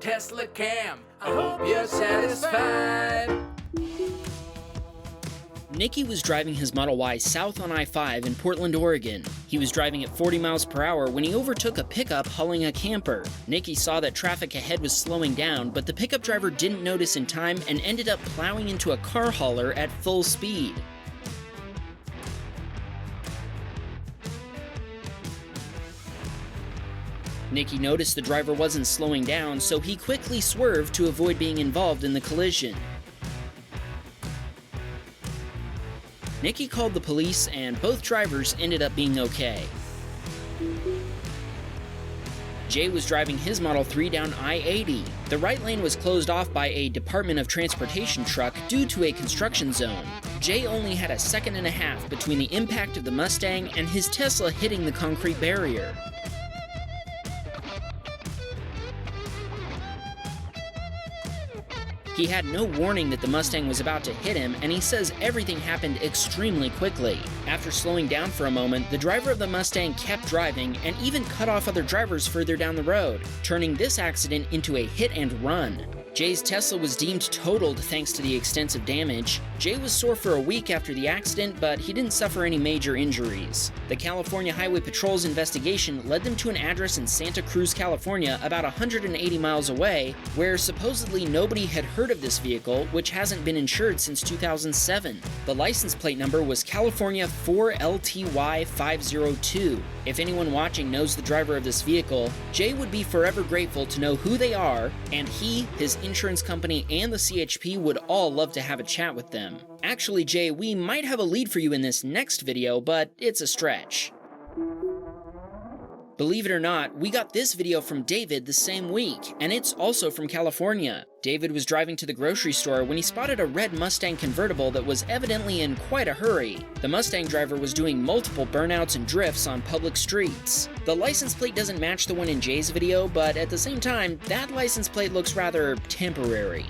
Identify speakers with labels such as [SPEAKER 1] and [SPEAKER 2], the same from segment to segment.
[SPEAKER 1] Tesla cam. I hope you're satisfied.
[SPEAKER 2] Nicky was driving his Model Y south on I-5 in Portland, Oregon. He was driving at 40 miles per hour when he overtook a pickup hauling a camper. Nicky saw that traffic ahead was slowing down, but the pickup driver didn't notice in time and ended up plowing into a car hauler at full speed. Nicky noticed the driver wasn't slowing down, so he quickly swerved to avoid being involved in the collision. Nicky called the police, and both drivers ended up being okay. Jay was driving his Model 3 down I-80. The right lane was closed off by a Department of Transportation truck due to a construction zone. Jay only had a second and a half between the impact of the Mustang and his Tesla hitting the concrete barrier. He had no warning that the Mustang was about to hit him, and he says everything happened extremely quickly. After slowing down for a moment, the driver of the Mustang kept driving and even cut off other drivers further down the road, turning this accident into a hit and run. Jay's Tesla was deemed totaled thanks to the extensive damage. Jay was sore for a week after the accident, but he didn't suffer any major injuries. The California Highway Patrol's investigation led them to an address in Santa Cruz, California, about 180 miles away, where supposedly nobody had heard of this vehicle, which hasn't been insured since 2007. The license plate number was California 4LTY502. If anyone watching knows the driver of this vehicle, Jay would be forever grateful to know who they are, and he, his insurance company, and the CHP would all love to have a chat with them. Actually, Jay, we might have a lead for you in this next video, but it's a stretch. Believe it or not, we got this video from David the same week, and it's also from California. David was driving to the grocery store when he spotted a red Mustang convertible that was evidently in quite a hurry. The Mustang driver was doing multiple burnouts and drifts on public streets. The license plate doesn't match the one in Jay's video, but at the same time, that license plate looks rather temporary.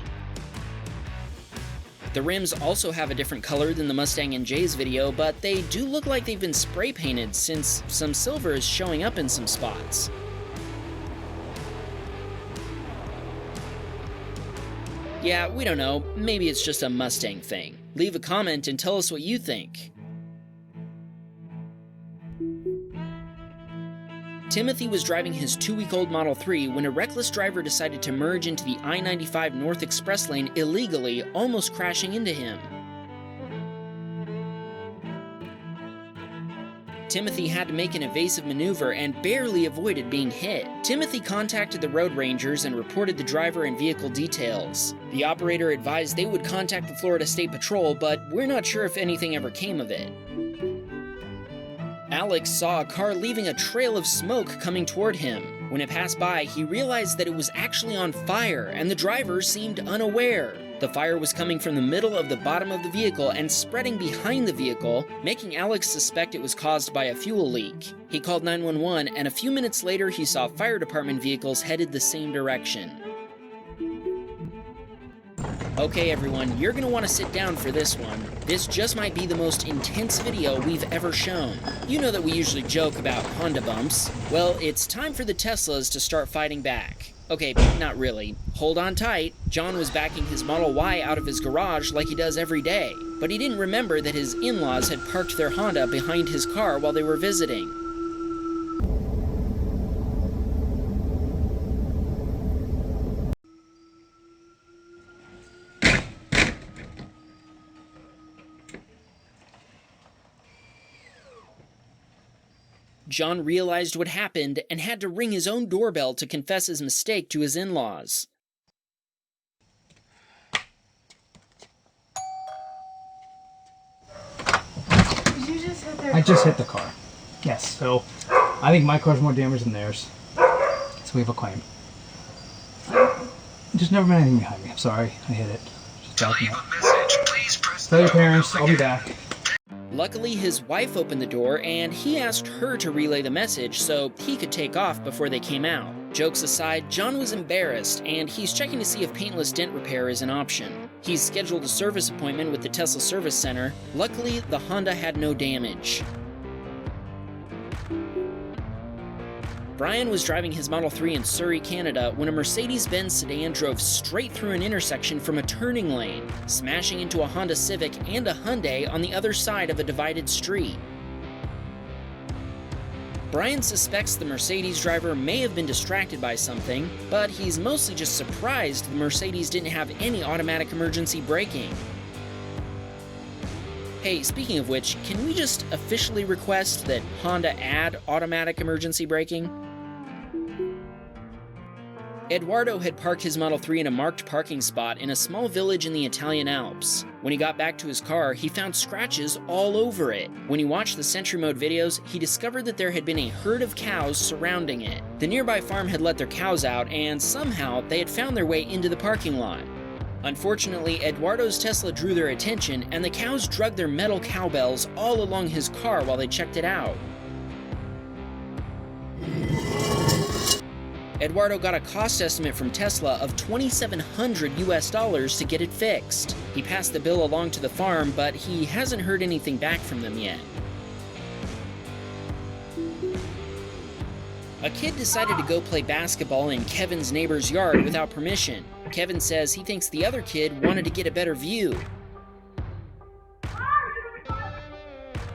[SPEAKER 2] The rims also have a different color than the Mustang in Jay's video, but they do look like they've been spray painted since some silver is showing up in some spots. Yeah, we don't know, maybe it's just a Mustang thing. Leave a comment and tell us what you think. Timothy was driving his 2-week-old Model 3 when a reckless driver decided to merge into the I-95 North Express lane illegally, almost crashing into him. Timothy had to make an evasive maneuver and barely avoided being hit. Timothy contacted the road rangers and reported the driver and vehicle details. The operator advised they would contact the Florida State Patrol, but we're not sure if anything ever came of it. Alex saw a car leaving a trail of smoke coming toward him. When it passed by, he realized that it was actually on fire, and the driver seemed unaware. The fire was coming from the middle of the bottom of the vehicle and spreading behind the vehicle, making Alex suspect it was caused by a fuel leak. He called 911, and a few minutes later he saw fire department vehicles headed the same direction. Okay everyone, you're gonna want to sit down for this one. This just might be the most intense video we've ever shown. You know that we usually joke about Honda bumps. Well, it's time for the Teslas to start fighting back. Okay, not really. Hold on tight. John was backing his Model Y out of his garage like he does every day, but he didn't remember that his in-laws had parked their Honda behind his car while they were visiting. John realized what happened and had to ring his own doorbell to confess his mistake to his in-laws.
[SPEAKER 3] Did you just hit their car?
[SPEAKER 4] I just hit the car. Yes, so I think my car's more damaged than theirs. So we have a claim. Just never been anything behind me. I'm sorry, I hit it. Just backing up. Tell your parents, I'll be back.
[SPEAKER 2] Luckily, his wife opened the door and he asked her to relay the message so he could take off before they came out. Jokes aside, John was embarrassed and he's checking to see if paintless dent repair is an option. He's scheduled a service appointment with the Tesla Service Center. Luckily, the Honda had no damage. Brian was driving his Model 3 in Surrey, Canada, when a Mercedes-Benz sedan drove straight through an intersection from a turning lane, smashing into a Honda Civic and a Hyundai on the other side of a divided street. Brian suspects the Mercedes driver may have been distracted by something, but he's mostly just surprised the Mercedes didn't have any automatic emergency braking. Hey, speaking of which, can we just officially request that Honda add automatic emergency braking? Eduardo had parked his Model 3 in a marked parking spot in a small village in the Italian Alps. When he got back to his car, he found scratches all over it. When he watched the Sentry Mode videos, he discovered that there had been a herd of cows surrounding it. The nearby farm had let their cows out, and somehow they had found their way into the parking lot. Unfortunately, Eduardo's Tesla drew their attention, and the cows dragged their metal cowbells all along his car while they checked it out. Eduardo got a cost estimate from Tesla of $2,700 to get it fixed. He passed the bill along to the farm, but he hasn't heard anything back from them yet. A kid decided to go play basketball in Kevin's neighbor's yard without permission. Kevin says he thinks the other kid wanted to get a better view.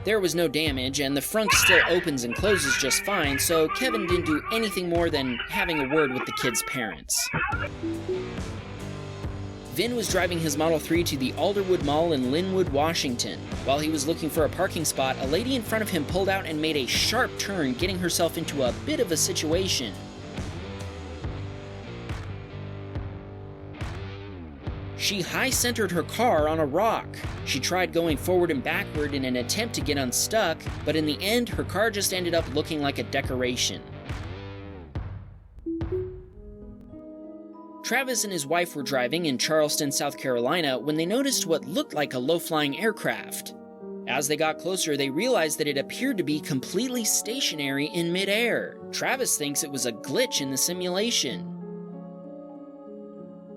[SPEAKER 2] There was no damage, and the front still opens and closes just fine, so Kevin didn't do anything more than having a word with the kid's parents. Vin was driving his Model 3 to the Alderwood Mall in Linwood, Washington. While he was looking for a parking spot, a lady in front of him pulled out and made a sharp turn, getting herself into a bit of a situation. She high-centered her car on a rock. She tried going forward and backward in an attempt to get unstuck, but in the end, her car just ended up looking like a decoration. Travis and his wife were driving in Charleston, South Carolina, when they noticed what looked like a low-flying aircraft. As they got closer, they realized that it appeared to be completely stationary in midair. Travis thinks it was a glitch in the simulation.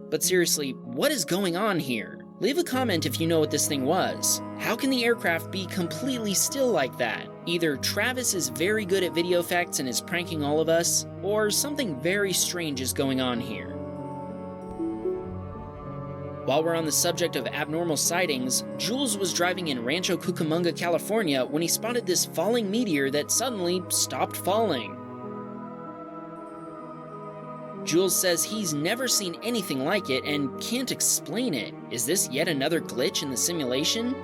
[SPEAKER 2] But seriously, what is going on here? Leave a comment if you know what this thing was. How can the aircraft be completely still like that? Either Travis is very good at video effects and is pranking all of us, or something very strange is going on here. While we're on the subject of abnormal sightings, Jules was driving in Rancho Cucamonga, California when he spotted this falling meteor that suddenly stopped falling. Jules says he's never seen anything like it and can't explain it. Is this yet another glitch in the simulation?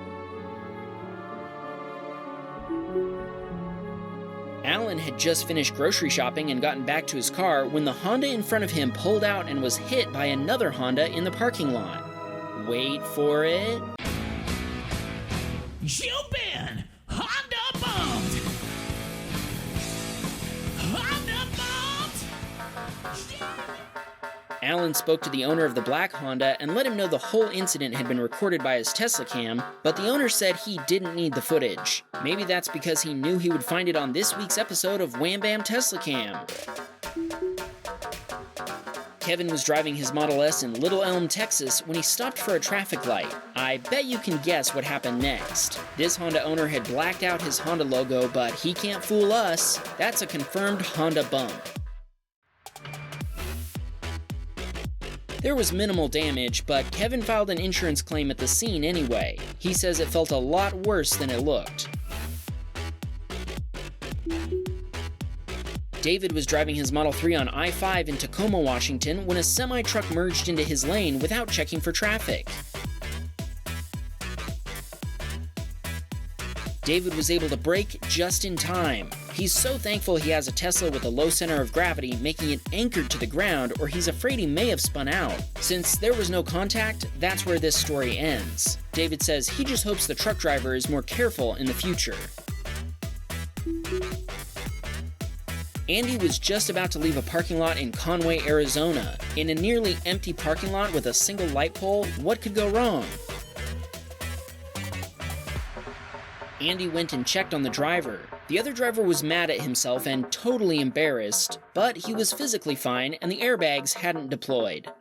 [SPEAKER 2] Alan had just finished grocery shopping and gotten back to his car when the Honda in front of him pulled out and was hit by another Honda in the parking lot. Wait for it.
[SPEAKER 5] Jump in! Honda bumped! Honda bumped!
[SPEAKER 2] Alan spoke to the owner of the black Honda and let him know the whole incident had been recorded by his Tesla cam, but the owner said he didn't need the footage. Maybe that's because he knew he would find it on this week's episode of Wham Bam Tesla Cam. Kevin was driving his Model S in Little Elm, Texas when he stopped for a traffic light. I bet you can guess what happened next. This Honda owner had blacked out his Honda logo, but he can't fool us. That's a confirmed Honda bump. There was minimal damage, but Kevin filed an insurance claim at the scene anyway. He says it felt a lot worse than it looked. David was driving his Model 3 on I-5 in Tacoma, Washington when a semi-truck merged into his lane without checking for traffic. David was able to brake just in time. He's so thankful he has a Tesla with a low center of gravity, making it anchored to the ground, or he's afraid he may have spun out. Since there was no contact, that's where this story ends. David says he just hopes the truck driver is more careful in the future. Andy was just about to leave a parking lot in Conway, Arizona. In a nearly empty parking lot with a single light pole, what could go wrong? Andy went and checked on the driver. The other driver was mad at himself and totally embarrassed, but he was physically fine and the airbags hadn't deployed.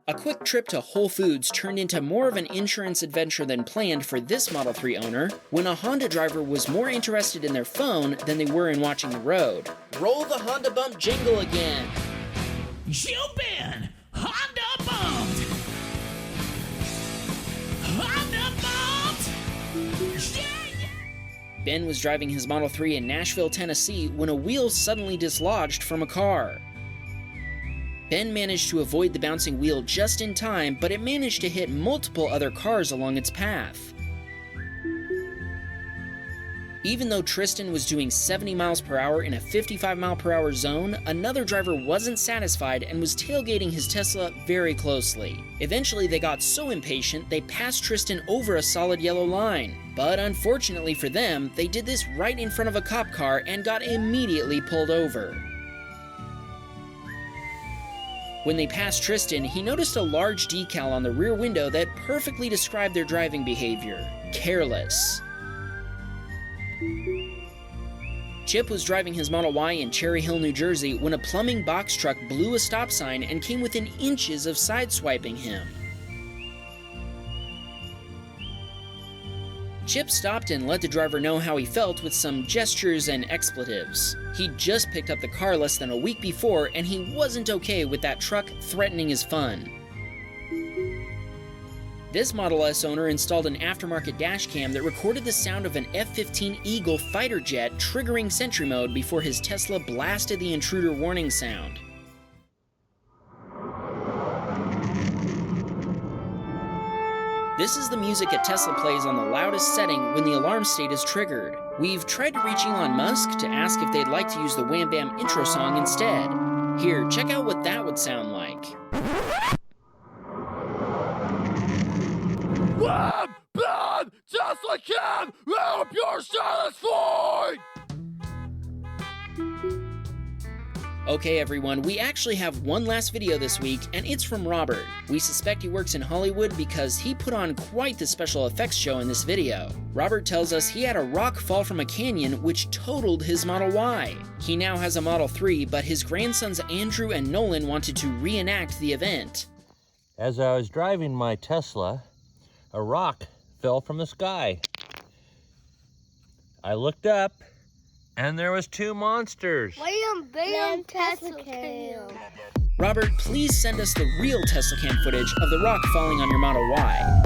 [SPEAKER 2] A quick trip to Whole Foods turned into more of an insurance adventure than planned for this Model 3 owner, when a Honda driver was more interested in their phone than they were in watching the road. Roll the Honda bump jingle again.
[SPEAKER 5] You've been Honda bumped. Honda bumped. Yeah, yeah.
[SPEAKER 2] Ben was driving his Model 3 in Nashville, Tennessee, when a wheel suddenly dislodged from a car. Ben managed to avoid the bouncing wheel just in time, but it managed to hit multiple other cars along its path. Even though Tristan was doing 70 miles per hour in a 55 mile per hour zone, another driver wasn't satisfied and was tailgating his Tesla very closely. Eventually, they got so impatient they passed Tristan over a solid yellow line. But unfortunately for them, they did this right in front of a cop car and got immediately pulled over. When they passed Tristan, he noticed a large decal on the rear window that perfectly described their driving behavior: careless. Chip was driving his Model Y in Cherry Hill, New Jersey, when a plumbing box truck blew a stop sign and came within inches of sideswiping him. Chip stopped and let the driver know how he felt with some gestures and expletives. He'd just picked up the car less than a week before, and he wasn't okay with that truck threatening his fun. This Model S owner installed an aftermarket dash cam that recorded the sound of an F-15 Eagle fighter jet triggering Sentry Mode before his Tesla blasted the intruder warning sound. This is the music a Tesla plays on the loudest setting when the alarm state is triggered. We've tried to reach Elon Musk to ask if they'd like to use the Wham Bam intro song instead. Here, check out what that would sound like.
[SPEAKER 1] Wham! Bam! Tesla can! Help you're satisfied!
[SPEAKER 2] Okay everyone, we actually have one last video this week, and it's from Robert. We suspect he works in Hollywood because he put on quite the special effects show in this video. Robert tells us he had a rock fall from a canyon which totaled his Model Y. He now has a Model 3, but his grandsons Andrew and Nolan wanted to reenact the event.
[SPEAKER 6] As I was driving my Tesla, a rock fell from the sky. I looked up, and there was two monsters.
[SPEAKER 7] Wham Bam Tesla Cam.
[SPEAKER 2] Robert, please send us the real Tesla Cam footage of the rock falling on your Model Y.